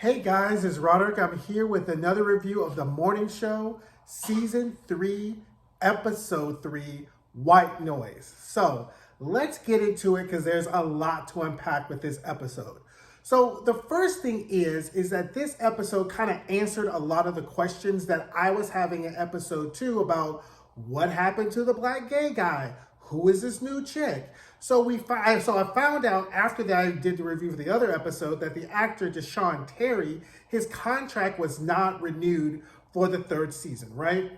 Hey guys, it's Roderick. I'm here with another review of The Morning Show, Season 3, Episode 3, White Noise. So let's get into it because there's a lot to unpack with this episode. So the first thing is that this episode kind of answered a lot of the questions that I was having in episode 2 about what happened to the black gay guy? Who is this new chick? So I found out after that I did the review for the other episode that the actor Deshaun Terry, his contract was not renewed for the third season, right?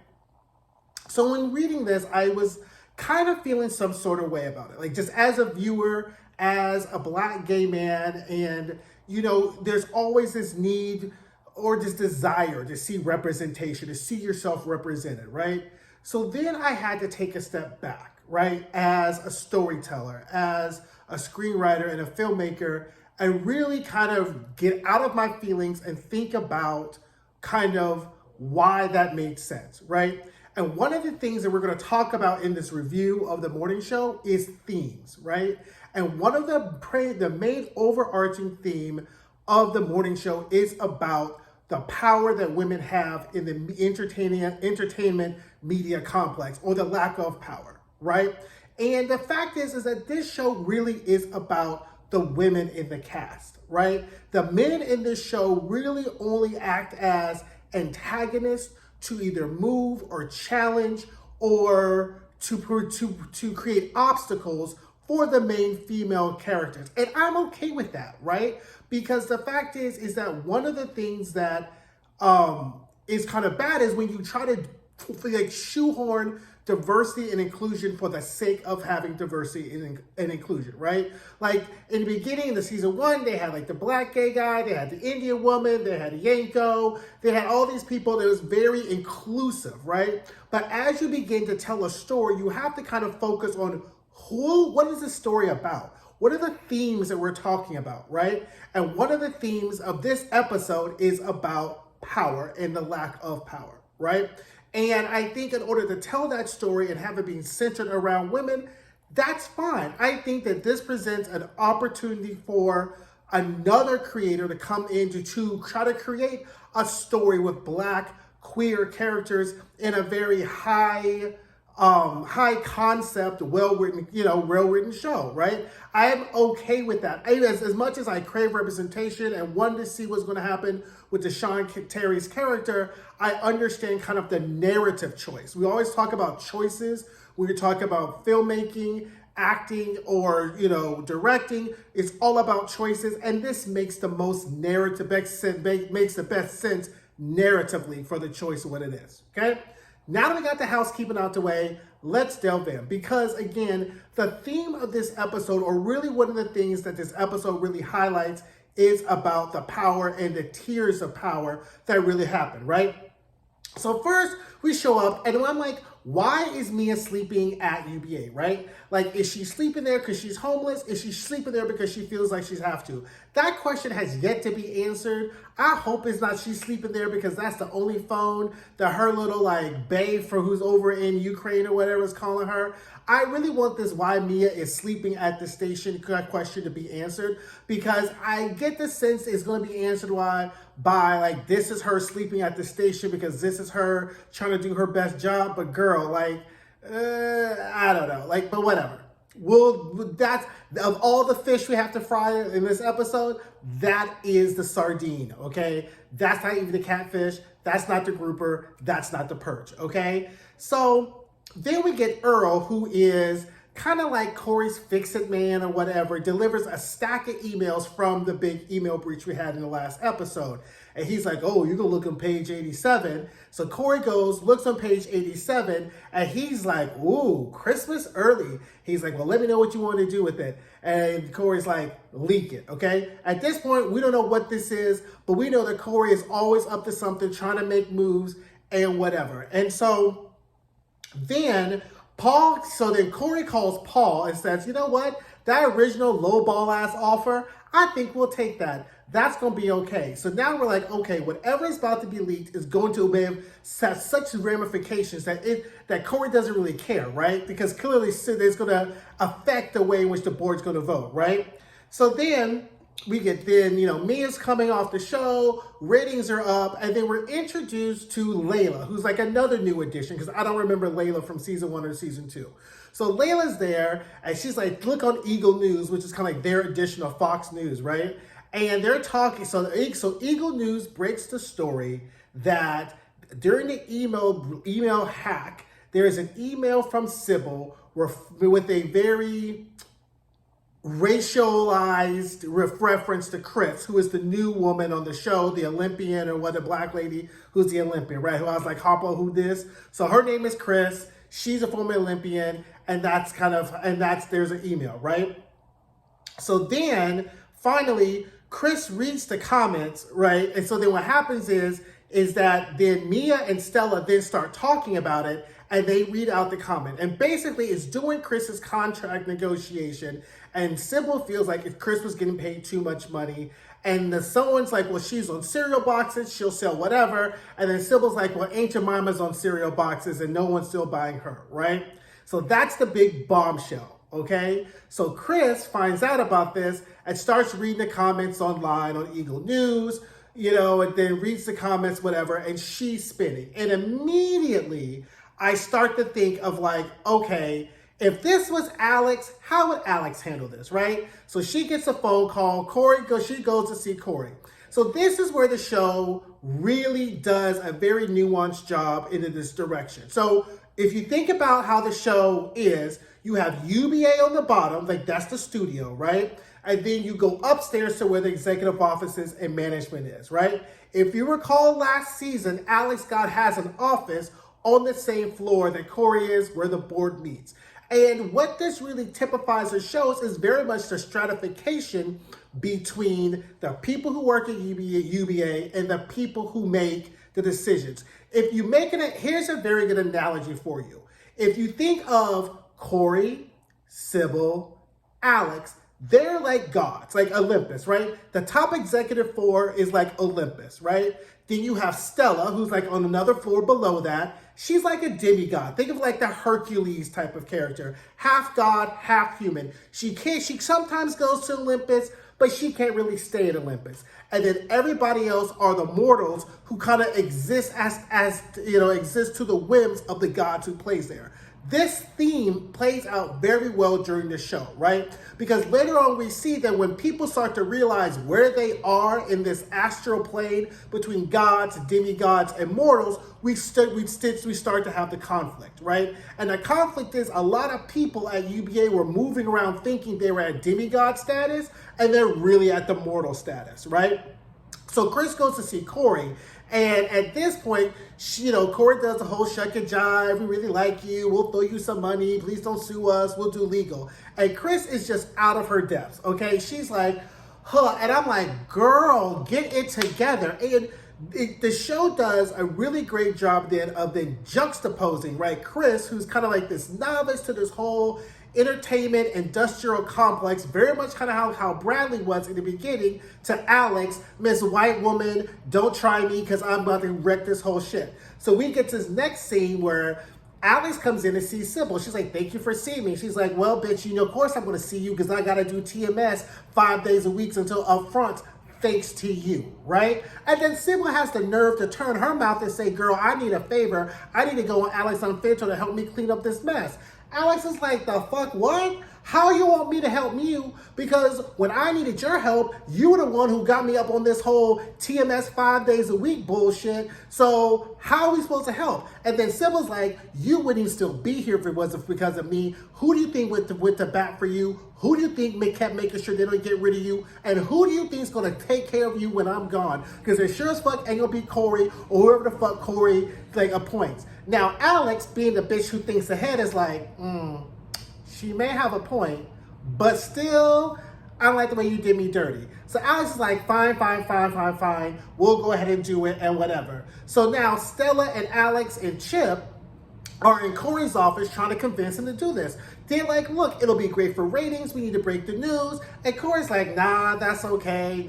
So when reading this, I was kind of feeling some sort of way about it. Like just as a viewer, as a black gay man, and there's always this need or this desire to see representation, to see yourself represented, right? So then I had to take a step back, right? As a storyteller, as a screenwriter and a filmmaker, and really kind of get out of my feelings and think about kind of why that made sense, right? And one of the things that we're going to talk about in this review of The Morning Show is themes, right? And one of the main overarching theme of The Morning Show is about the power that women have in the entertainment media complex, or the lack of power, right? And the fact is that this show really is about the women in the cast, right? The men in this show really only act as antagonists to either move or challenge or to create obstacles for the main female characters. And I'm okay with that, right? Because the fact is that one of the things that is kind of bad is when you try to shoehorn diversity and inclusion for the sake of having diversity and inclusion, right? Like in the beginning of the season 1, they had like the black gay guy, they had the Indian woman, they had Yanko, they had all these people that was very inclusive, right? But as you begin to tell a story, you have to kind of focus on what is the story about? What are the themes that we're talking about, right? And one of the themes of this episode is about power and the lack of power, right? And I think in order to tell that story and have it being centered around women, that's fine. I think that this presents an opportunity for another creator to come in to try to create a story with black queer characters in a very high concept, well-written show, right? I am okay with that. As much as I crave representation and wanted to see what's going to happen with Deshaun Terry's character, I understand kind of the narrative choice. We always talk about choices when we talk about filmmaking, acting, or directing. It's all about choices, and this makes the most makes the best sense narratively for the choice of what it is. Okay. Now that we got the housekeeping out the way, let's delve in. Because again, the theme of this episode, or really one of the things that this episode really highlights, is about the power and the tiers of power that really happen, right? So first, we show up, and I'm like, why is Mia sleeping at UBA, right? Like, is she sleeping there because she's homeless? Is she sleeping there because she feels like she's have to? That question has yet to be answered. I hope it's not she's sleeping there because that's the only phone that her little, bae for who's over in Ukraine or whatever is calling her. I really want this why Mia is sleeping at the station question to be answered, because I get the sense it's going to be answered by this is her sleeping at the station because this is her trying to do her best job. But girl, I don't know, but whatever. That's of all the fish we have to fry in this episode, that is the sardine, okay? That's not even the catfish. That's not the grouper. That's not the perch, okay? So then we get Earl, who is kind of like Corey's fix-it man or whatever, delivers a stack of emails from the big email breach we had in the last episode. And he's like, oh, you're going to look on page 87. So Corey looks on page 87, and he's like, ooh, Christmas early. He's like, well, let me know what you want to do with it. And Corey's like, leak it, okay? At this point, we don't know what this is, but we know that Corey is always up to something, trying to make moves and whatever. And so then Corey calls Paul and says, you know what? That original lowball ass offer, I think we'll take that. That's going to be okay. So now we're like, okay, whatever is about to be leaked is going to have such ramifications that Corey doesn't really care, right? Because clearly it's going to affect the way in which the board's going to vote, right? So then we get then, Mia's coming off the show, ratings are up, and then we're introduced to Layla, who's like another new addition, because I don't remember Layla from season 1 or season 2. So Layla's there, and she's like, look on Eagle News, which is kind of like their edition of Fox News, right? And they're talking, so Eagle News breaks the story that during the email hack, there is an email from Sybil with a very racialized reference to Chris, who is the new woman on the show, the Olympian, or what, the black lady who's the Olympian, right? Who I was like, Harpo, who this? So her name is Chris. She's a former Olympian, and there's an email, right? So then finally, Chris reads the comments, right? And so then what happens is that then Mia and Stella then start talking about it, and they read out the comment. And basically it's during Chris's contract negotiation, and Sybil feels like if Chris was getting paid too much money, and someone's like, well, she's on cereal boxes, she'll sell whatever. And then Sybil's like, well, Aunt Jemima's on cereal boxes and no one's still buying her, right? So that's the big bombshell, okay? So Chris finds out about this and starts reading the comments online on Eagle News, and then reads the comments, whatever, and she's spinning. And immediately I start to think of like, okay, if this was Alex, how would Alex handle this, right? So she gets a phone call. She goes to see Corey. So this is where the show really does a very nuanced job into this direction. So if you think about how the show is, you have UBA on the bottom, like that's the studio, right? And then you go upstairs to where the executive offices and management is, right? If you recall last season, Alex God has an office on the same floor that Corey is, where the board meets. And what this really typifies or shows is very much the stratification between the people who work at UBA and the people who make the decisions. If you make it, here's a very good analogy for you. If you think of Corey, Sybil, Alex, they're like gods, like Olympus, right? The top executive floor is like Olympus, right? Then you have Stella, who's like on another floor below that. She's like a demigod. Think of like the Hercules type of character. Half god, half human. She sometimes goes to Olympus, but she can't really stay at Olympus. And then everybody else are the mortals who kind of exist exist to the whims of the gods who plays there. This theme plays out very well during the show, right? Because later on we see that when people start to realize where they are in this astral plane between gods, demigods, and mortals, we start to have the conflict, right? And the conflict is a lot of people at UBA were moving around thinking they were at demigod status, and they're really at the mortal status, right? So Chris goes to see Corey, and at this point, Corey does the whole shuck and jive. We really like you. We'll throw you some money. Please don't sue us. We'll do legal. And Chris is just out of her depths, okay? She's like, huh. And I'm like, girl, get it together. And the show does a really great job then of then juxtaposing, right? Chris, who's kind of like this novice to this whole entertainment industrial complex, very much kind of how Bradley was in the beginning, to Alex, Miss White Woman, don't try me because I'm about to wreck this whole shit. So we get to this next scene where Alex comes in to see Sybil. She's like, thank you for seeing me. She's like, well, bitch, of course I'm going to see you because I got to do TMS 5 days a week until upfront. Thanks to you, right? And then Sybil has the nerve to turn her mouth and say, girl, I need a favor. I need to go on Alex Unfiltered to help me clean up this mess. Alex is like, the fuck, what? How you want me to help you? Because when I needed your help, you were the one who got me up on this whole TMS 5 days a week bullshit. So how are we supposed to help? And then Sybil's like, you wouldn't even still be here if it wasn't because of me. Who do you think went to bat for you? Who do you think kept making sure they don't get rid of you? And who do you think is going to take care of you when I'm gone? Because it sure as fuck ain't going to be Corey or whoever the fuck Corey appoints. Now, Alex, being the bitch who thinks ahead, is like, she may have a point, but still, I don't like the way you did me dirty. So Alex is like, fine. We'll go ahead and do it and whatever. So now Stella and Alex and Chip are in Corey's office trying to convince him to do this. They're like, look, it'll be great for ratings. We need to break the news. And Corey's like, nah, that's okay.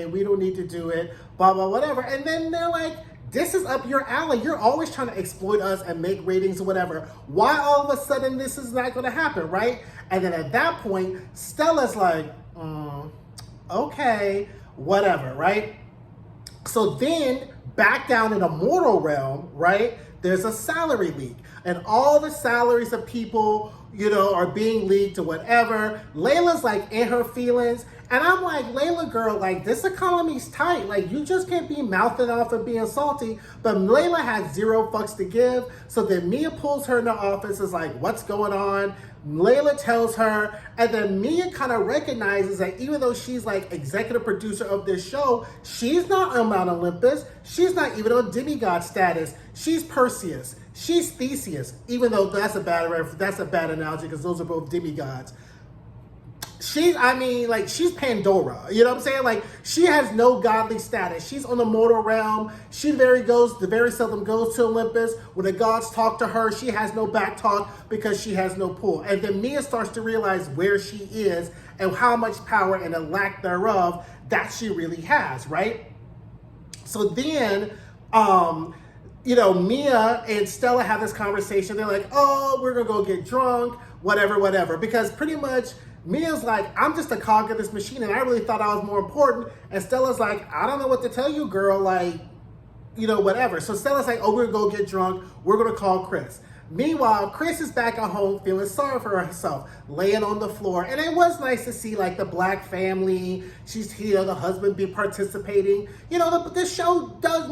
We don't need to do it. Blah, blah, whatever. And then they're like, this is up your alley. You're always trying to exploit us and make ratings or whatever. Why all of a sudden this is not going to happen, right? And then at that point, Stella's like, okay, whatever, right? So then, back down in the mortal realm, right, there's a salary leak. And all the salaries of people, are being leaked or whatever. Layla's like in her feelings. And I'm like, Layla, girl, like this economy's tight. Like you just can't be mouthing off and being salty. But Layla has zero fucks to give. So then Mia pulls her in the office, is like, what's going on? Layla tells her, and then Mia kind of recognizes that even though she's like executive producer of this show, she's not on Mount Olympus. She's not even on demigod status. She's Perseus. She's Theseus, even though that's a bad analogy because those are both demigods. She's Pandora. You know what I'm saying? Like, she has no godly status. She's on the mortal realm. She very seldom goes to Olympus. When the gods talk to her, she has no back talk because she has no pull. And then Mia starts to realize where she is and how much power and a lack thereof that she really has, right? So then, Mia and Stella have this conversation. They're like, oh, we're going to go get drunk, whatever. Because pretty much Mia's like, I'm just a cog of this machine, and I really thought I was more important. And Stella's like, I don't know what to tell you, girl, like, whatever. So Stella's like, oh, we're going to go get drunk. We're going to call Chris. Meanwhile, Chris is back at home feeling sorry for herself, laying on the floor. And it was nice to see, like, the black family. She's here, the husband be participating. The show does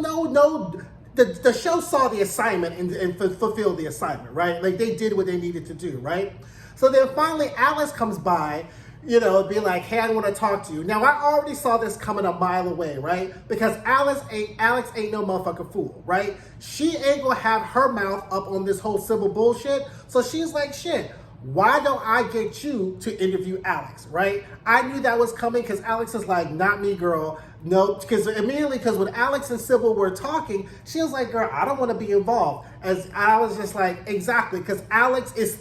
the show saw the assignment and fulfilled the assignment, right? Like, they did what they needed to do, right? So then finally, Alice comes by, be like, hey, I want to talk to you. Now, I already saw this coming a mile away, right? Because Alex ain't no motherfucking fool, right? She ain't gonna have her mouth up on this whole Sybil bullshit. So she's like, shit, why don't I get you to interview Alex, right? I knew that was coming because Alex is like, not me, girl. No, because when Alex and Sybil were talking, she was like, girl, I don't want to be involved. As I was just like, exactly, because Alex is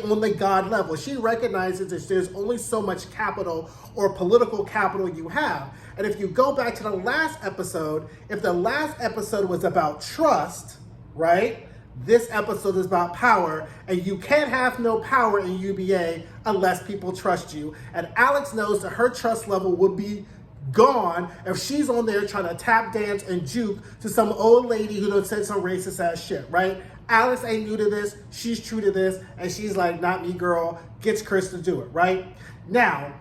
on the God level. She recognizes that there's only so much capital or political capital you have. And if you go back to the last episode, if the last episode was about trust, right? This episode is about power, and you can't have no power in UBA unless people trust you. And Alex knows that her trust level would be gone if she's on there trying to tap dance and juke to some old lady who done said some racist ass shit, right? Alex ain't new to this. She's true to this. And she's like, not me, girl. Gets Chris to do it, right? Now,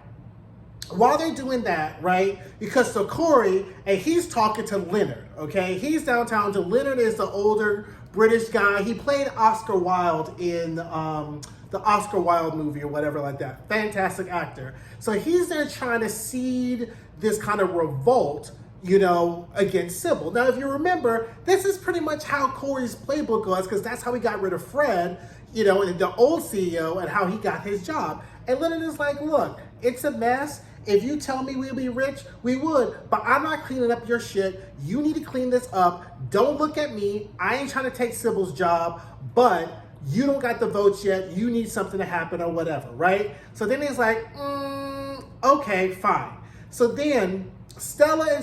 while they're doing that, right, because so Corey, and he's talking to Leonard, okay? He's downtown. Leonard is the older British guy. He played Oscar Wilde in the Oscar Wilde movie or whatever like that. Fantastic actor. So he's there trying to seed this kind of revolt, against Sybil. Now, if you remember, this is pretty much how Corey's playbook was, because that's how he got rid of Fred, and the old CEO, and how he got his job. And Leonard is like, look, it's a mess. If you tell me we'll be rich, we would, but I'm not cleaning up your shit. You need to clean this up. Don't look at me. I ain't trying to take Sybil's job, but you don't got the votes yet. You need something to happen or whatever, right? So then he's like, okay, fine. So then Stella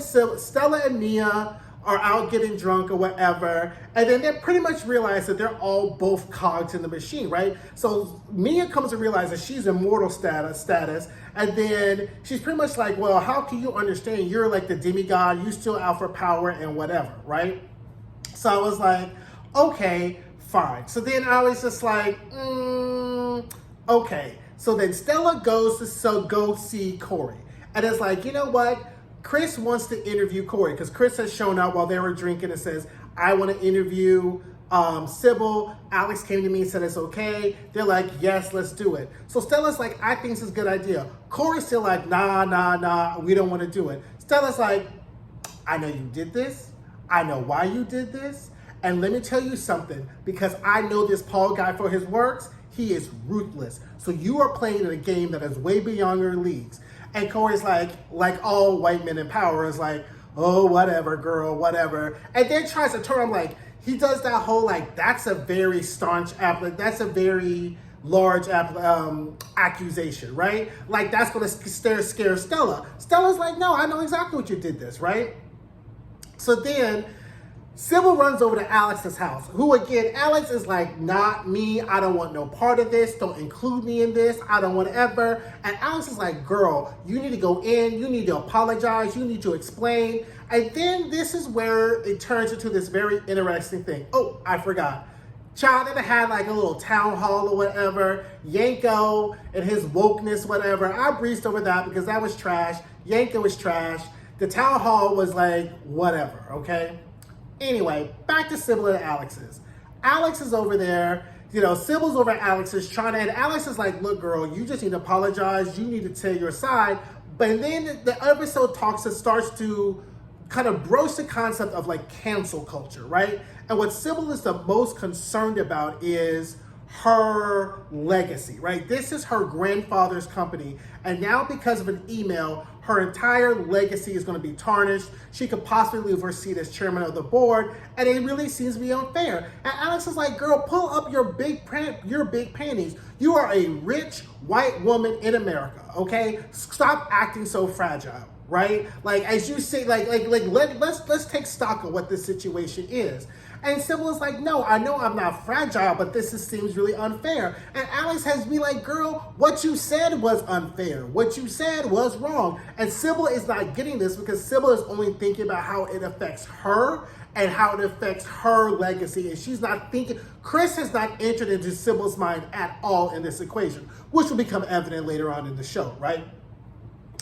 and Mia are out getting drunk or whatever, and then they pretty much realize that they're all both cogs in the machine, right? So Mia comes to realize that she's immortal status, and then she's pretty much like, well, how can you understand? You're like the demigod, you still out for power and whatever, right? So I was like, okay, fine. So then I was just like, okay. So then Stella goes to go see Corey. And it's like, you know what? Chris wants to interview Corey because Chris has shown up while they were drinking and says, I want to interview Sybil. Alex came to me and said it's okay. They're like, yes, let's do it. So Stella's like, I think this is a good idea. Corey's still like, nah, we don't want to do it. Stella's like, I know you did this. I know why you did this. And let me tell you something, because I know this Paul guy for his works. He is ruthless. So you are playing in a game that is way beyond your leagues. And Corey's like all white men in power is like, oh, whatever, girl, whatever. And then tries to turn him like, he does that whole like, that's a very staunch that's a very large accusation, right? Like that's gonna scare Stella. Stella's like, no, I know exactly what you did this, right? So then Sybil runs over to Alex's house, who again, Alex is like, not me, I don't want no part of this, don't include me in this, I don't want ever. And Alex is like, girl, you need to go in, you need to apologize, you need to explain. And then this is where it turns into this very interesting thing. Oh, I forgot. Child that had like a little town hall or whatever, Yanko and his wokeness, whatever. I breezed over that because that was trash. Yanko was trash. The town hall was like, whatever, okay? Anyway, back to Sybil and Alex's. Alex is over there, Sybil's over at Alex's and Alex is like, look, girl, you just need to apologize. You need to tell your side. But then the episode starts to kind of broach the concept of like cancel culture, right? And what Sybil is the most concerned about is her legacy, right? This is her grandfather's company. And now because of an email, her entire legacy is going to be tarnished. She could possibly lose her seat as chairman of the board. And it really seems to be unfair. And Alex is like, girl, pull up your big panties. You are a rich white woman in America, okay? Stop acting so fragile, right? Like, as you say, let's take stock of what this situation is. And Sybil is like, no, I know I'm not fragile, but seems really unfair. And Alex has to be like, girl, what you said was unfair. What you said was wrong. And Sybil is not getting this because Sybil is only thinking about how it affects her and how it affects her legacy. And she's not thinking, Chris has not entered into Sybil's mind at all in this equation, which will become evident later on in the show, right?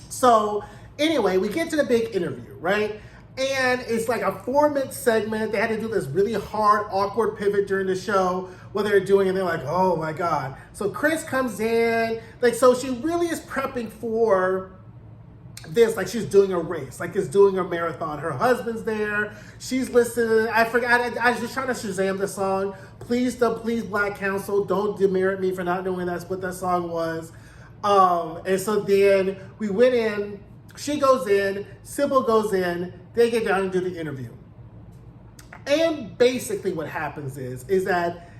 So anyway, we get to the big interview, right? And it's like a 4-minute segment. They had to do this really hard, awkward pivot during the show where they're doing it. And they're like, oh my God. So Chris comes in. So she really is prepping for this. Like she's doing a race. Like it's doing a marathon. Her husband's there. She's listening. I forgot. I was just trying to Shazam the song. Please Black Council. Don't demerit me for not knowing that's what that song was. And so then we went in. She goes in. Sybil goes in. They get down and do the interview. And basically what happens is that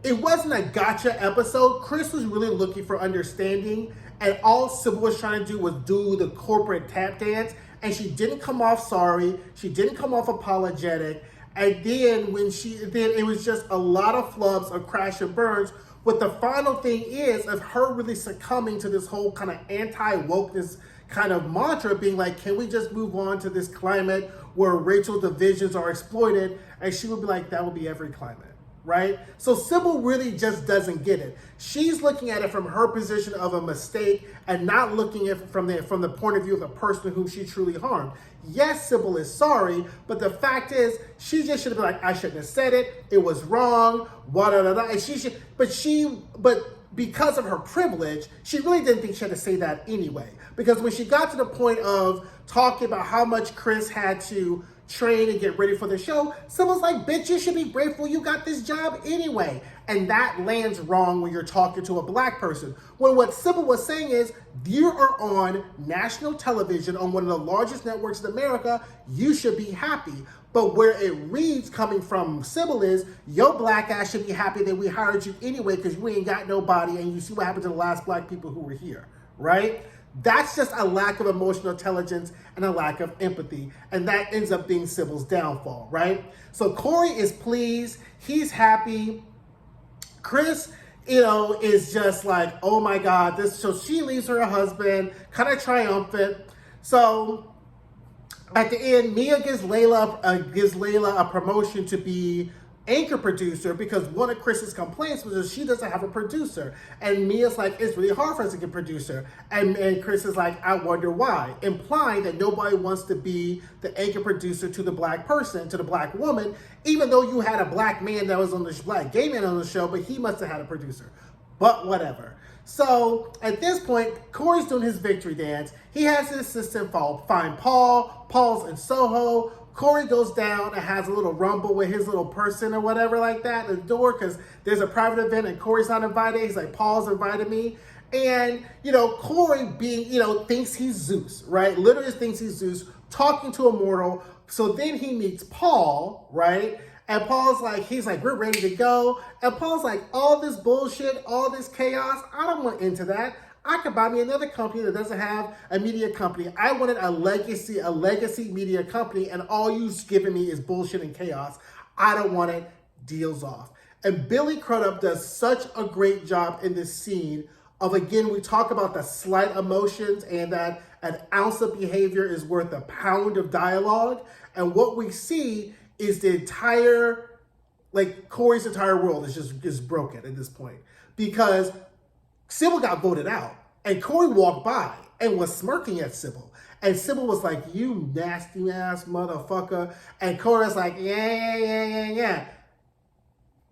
it wasn't a gotcha episode. Chris was really looking for understanding, and all Sybil was trying to do was do the corporate tap dance, and she didn't come off sorry. She didn't come off apologetic. And then then it was just a lot of flubs of crash and burns. What the final thing is of her really succumbing to this whole kind of anti-wokeness kind of mantra, being like, can we just move on to this climate where racial divisions are exploited? And she would be like, that would be every climate, right? So Sybil really just doesn't get it. She's looking at it from her position of a mistake and not looking at it from the point of view of the person whom she truly harmed. Yes, Sybil is sorry, but the fact is, she just should have been like, I shouldn't have said it. It was wrong. And but because of her privilege, she really didn't think she had to say that anyway. Because when she got to the point of talking about how much Chris had to train and get ready for the show, Sybil's like, bitch, you should be grateful you got this job anyway. And that lands wrong when you're talking to a black person. When what Sybil was saying is, you are on national television on one of the largest networks in America, you should be happy. But where it reads coming from Sybil is, your black ass should be happy that we hired you anyway because you ain't got nobody and you see what happened to the last black people who were here, right? That's just a lack of emotional intelligence and a lack of empathy. And that ends up being Sybil's downfall, right? So Corey is pleased. He's happy. Chris, is just like, oh my God. So she leaves her husband, kind of triumphant. So at the end, Mia gives Layla a promotion to be anchor producer because one of Chris's complaints was that she doesn't have a producer. And Mia's like, it's really hard for us to get a producer. And Chris is like, I wonder why. Implying that nobody wants to be the anchor producer to the black person, to the black woman, even though you had a black man that was on the black gay man on the show, but he must have had a producer. But whatever. So at this point, Corey's doing his victory dance. He has his assistant find Paul. Paul's in Soho. Corey goes down and has a little rumble with his little person or whatever like that at the door because there's a private event and Corey's not invited. He's like, Paul's invited me. And, Corey being, thinks he's Zeus, right? Literally thinks he's Zeus, talking to a mortal. So then he meets Paul, right? And Paul's like, he's like, we're ready to go. And Paul's like, all this bullshit, all this chaos, I don't want into that. I could buy me another company that doesn't have a media company. I wanted a legacy media company, and all you've given me is bullshit and chaos. I don't want it. Deals off. And Billy Crudup does such a great job in this scene of, again, we talk about the slight emotions and that an ounce of behavior is worth a pound of dialogue. And what we see is the entire, like, Corey's entire world is broken at this point. Because Sybil got voted out, and Corey walked by and was smirking at Sybil. And Sybil was like, you nasty ass motherfucker. And Corey's like, yeah.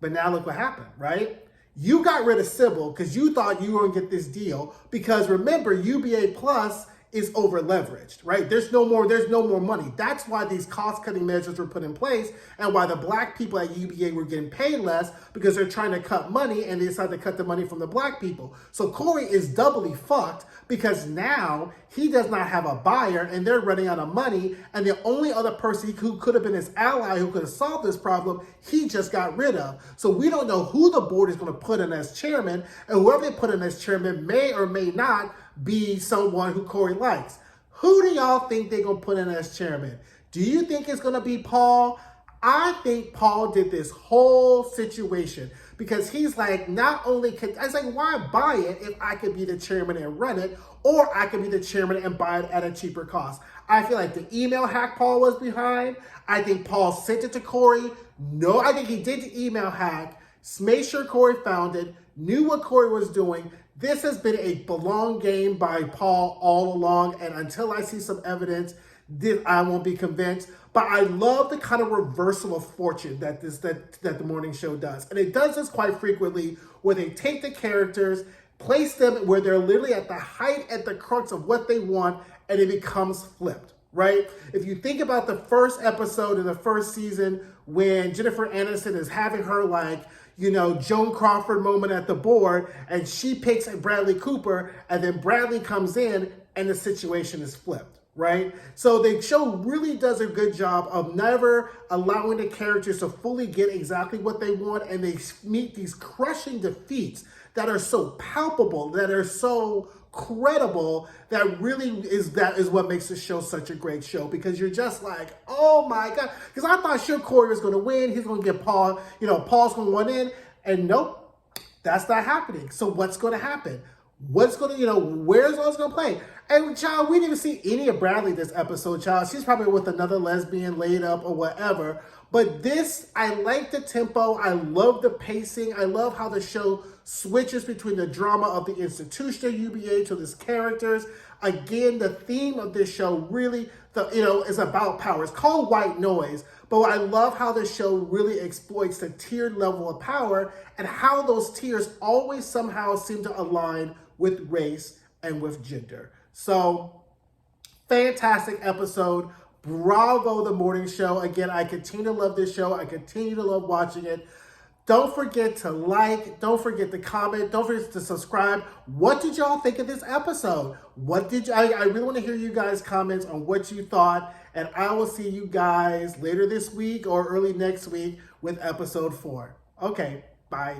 But now look what happened, right? You got rid of Sybil because you thought you were going to get this deal. Because remember, UBA Plus is over leveraged, right? There's no more money. That's why these cost-cutting measures were put in place and why the black people at UBA were getting paid less, because they're trying to cut money and they decided to cut the money from the black people. So Corey is doubly fucked because now he does not have a buyer and they're running out of money, and the only other person who could have been his ally who could have solved this problem, he just got rid of. So we don't know who the board is going to put in as chairman, and whoever they put in as chairman may or may not be someone who Corey likes. Who do y'all think they're going to put in as chairman? Do you think it's going to be Paul? I think Paul did this whole situation because he's like, not only could, I was like, why buy it if I could be the chairman and run it, or I could be the chairman and buy it at a cheaper cost? I feel like the email hack Paul was behind. I think Paul sent it to Corey. No, I think he did the email hack, made sure Corey found it, knew what Corey was doing. This has been a belong game by Paul all along, and until I see some evidence, I won't be convinced. But I love the kind of reversal of fortune that the morning show does. And it does this quite frequently, where they take the characters, place them where they're literally at the height, at the crux of what they want, and it becomes flipped, right? If you think about the first episode in the first season, when Jennifer Aniston is having her, like, you know, Joan Crawford moment at the board, and she picks Bradley Cooper, and then Bradley comes in, and the situation is flipped, right? So the show really does a good job of never allowing the characters to fully get exactly what they want, and they meet these crushing defeats that are so palpable, that are so credible, that is what makes the show such a great show, because you're just like, oh my God. Because I thought sure Corey was going to win. He's going to get Paul, Paul's going to win in. And nope, that's not happening. So what's going to happen? What's going to, where's all this going to play? And child, we didn't even see any of Bradley this episode, child. She's probably with another lesbian laid up or whatever. But this, I like the tempo. I love the pacing. I love how the show switches between the drama of the institution of UBA to these characters. Again, the theme of this show really, is about power. It's called White Noise, but I love how the show really exploits the tiered level of power and how those tiers always somehow seem to align with race and with gender. So, fantastic episode. Bravo, The Morning Show. Again, I continue to love this show. I continue to love watching it. Don't forget to like. Don't forget to comment. Don't forget to subscribe. What did y'all think of this episode? I really want to hear you guys' comments on what you thought. And I will see you guys later this week or early next week with episode 4. Okay, bye.